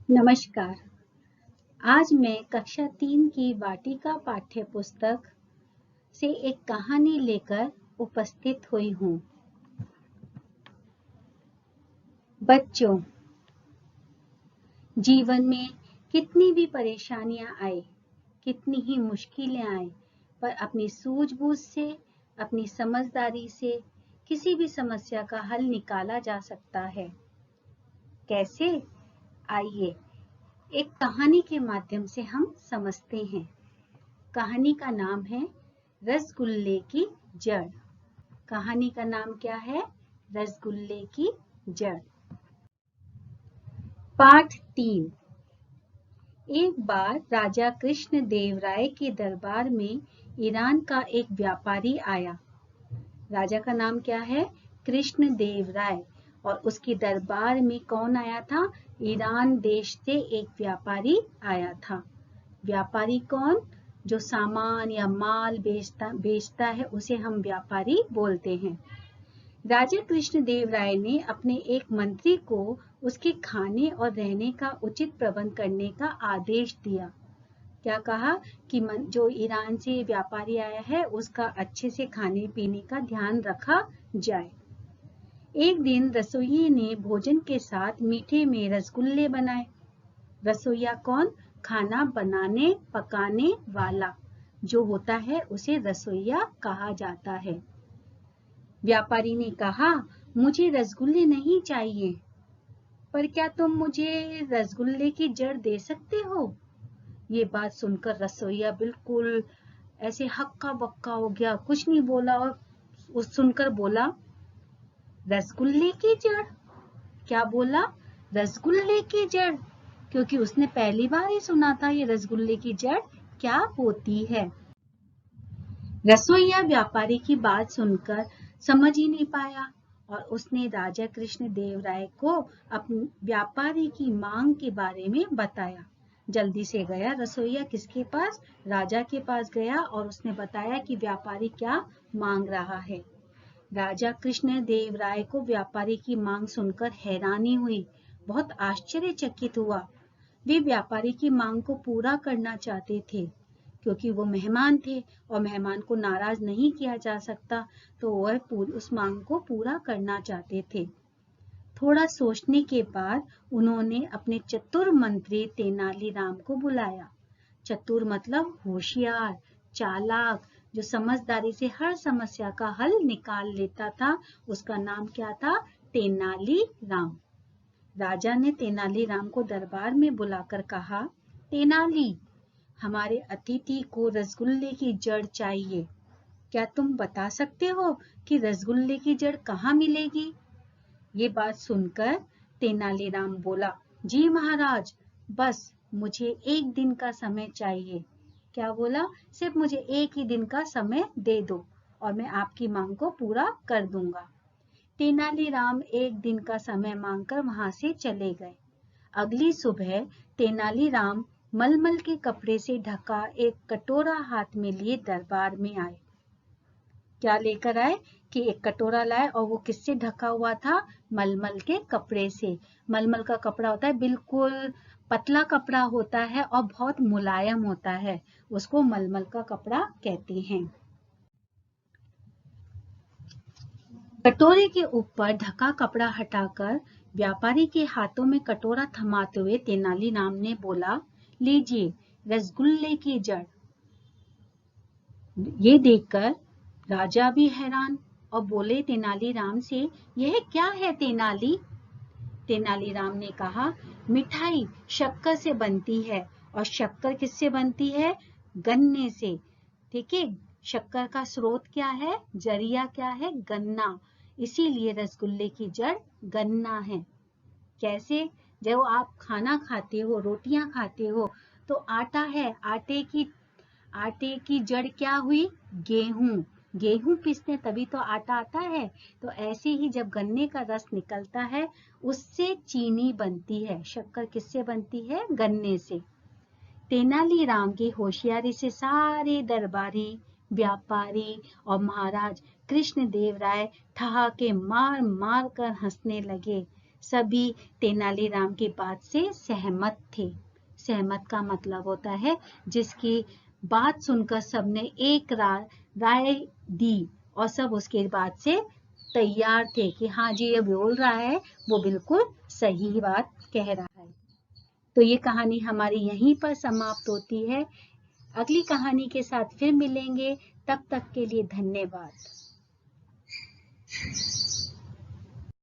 नमस्कार। आज मैं कक्षा 3 की वाटिका पाठ्य पुस्तक से एक कहानी लेकर उपस्थित हुई हूँ। बच्चों, जीवन में कितनी भी परेशानियां आए, कितनी ही मुश्किलें आए, पर अपनी सूझबूझ से, अपनी समझदारी से किसी भी समस्या का हल निकाला जा सकता है। कैसे? आइए एक कहानी के माध्यम से हम समझते हैं। कहानी का नाम है रसगुल्ले की जड़। कहानी का नाम क्या है? रसगुल्ले की जड़। पाठ 3। एक बार राजा कृष्ण देव राय के दरबार में ईरान का एक व्यापारी आया। राजा का नाम क्या है? कृष्ण देव राय। और उसके दरबार में कौन आया था? ईरान देश से एक व्यापारी आया था। व्यापारी कौन? जो सामान या माल बेचता है उसे हम व्यापारी बोलते हैं। राजा कृष्णदेव राय ने अपने एक मंत्री को उसके खाने और रहने का उचित प्रबंध करने का आदेश दिया। क्या कहा? कि जो ईरान से व्यापारी आया है उसका अच्छे से खाने पीने का ध्यान रखा जाए। एक दिन रसोइये ने भोजन के साथ मीठे में रसगुल्ले बनाए। रसोइया कौन? खाना बनाने पकाने वाला जो होता है उसे रसोइया कहा जाता है। व्यापारी ने कहा, मुझे रसगुल्ले नहीं चाहिए, पर क्या तुम मुझे रसगुल्ले की जड़ दे सकते हो? ये बात सुनकर रसोइया बिल्कुल ऐसे हक्का बक्का हो गया, कुछ नहीं बोला और सुनकर बोला, रसगुल्ले की जड़? क्या बोला? रसगुल्ले की जड़, क्योंकि उसने पहली बार ही सुना था ये रसगुल्ले की जड़ क्या होती है। रसोइया व्यापारी की बात सुनकर समझ ही नहीं पाया और उसने राजा कृष्ण देव राय को अपने व्यापारी की मांग के बारे में बताया। जल्दी से गया रसोइया किसके पास? राजा के पास गया और उसने बताया कि व्यापारी क्या मांग रहा है। राजा कृष्ण देव राय को व्यापारी की मांग सुनकर हैरानी हुई, बहुत आश्चर्यचकित हुआ। वे व्यापारी की मांग को पूरा करना चाहते थे, क्योंकि वो मेहमान थे और मेहमान को नाराज नहीं किया जा सकता, तो वह उस मांग को पूरा करना चाहते थे। थोड़ा सोचने के बाद उन्होंने अपने चतुर मंत्री तेनालीराम को बुलाया। चतुर मतलब होशियार, चालाक, जो समझदारी से हर समस्या का हल निकाल लेता था, उसका नाम क्या था? तेनालीराम। राजा ने तेनालीराम को दरबार में बुलाकर कहा, तेनाली, हमारे अतिथि को रसगुल्ले की जड़ चाहिए। क्या तुम बता सकते हो कि रसगुल्ले की जड़ कहाँ मिलेगी? ये बात सुनकर तेनालीराम बोला, जी महाराज, बस मुझे एक दिन का समय चाहिए। क्या बोला? सिर्फ मुझे एक ही दिन का समय दे दो और मैं आपकी मांग को पूरा कर दूंगा। तेनालीराम एक दिन का समय मांगकर वहां से चले गए। अगली सुबह तेनालीराम मलमल के कपड़े से ढका एक कटोरा हाथ में लिए दरबार में आए। क्या लेकर आए? कि एक कटोरा लाए और वो किससे ढका हुआ था? मलमल के कपड़े से। मलमल का कपड़ा होता है बिल्कुल पतला कपड़ा होता है और बहुत मुलायम होता है, उसको मलमल का कपड़ा कहते हैं। कटोरे के ऊपर ढका कपड़ा हटाकर व्यापारी के हाथों में कटोरा थमाते हुए तेनालीराम ने बोला, लीजिए रसगुल्ले की जड़। ये देखकर राजा भी हैरान और बोले तेनालीराम से, यह क्या है तेनाली? तेनालीराम ने कहा, मिठाई शक्कर से बनती है और शक्कर किससे बनती है? गन्ने से। ठीक है, शक्कर का स्रोत क्या है? जरिया क्या है? गन्ना। इसीलिए रसगुल्ले की जड़ गन्ना है। कैसे? जब आप खाना खाते हो, रोटियां खाते हो, तो आटा है, आटे की जड़ क्या हुई? गेहूं। गेहूं पीसते तभी तो आटा आता है। तो ऐसे ही जब गन्ने का रस निकलता है उससे चीनी बनती है। शक्कर किससे बनती है? गन्ने से। तेनालीराम की होशियारी से सारे दरबारी, व्यापारी और महाराज कृष्णदेव राय ठहाके मार मार कर हंसने लगे। सभी तेनालीराम की बात से सहमत थे। सहमत का मतलब होता है जिसकी बात सुनकर सबने एक राय दी और सब उसके बाद से तैयार थे कि हाँ जी ये बोल रहा है वो बिल्कुल सही बात कह रहा है। तो ये कहानी हमारी यहीं पर समाप्त होती है। अगली कहानी के साथ फिर मिलेंगे, तब तक के लिए धन्यवाद।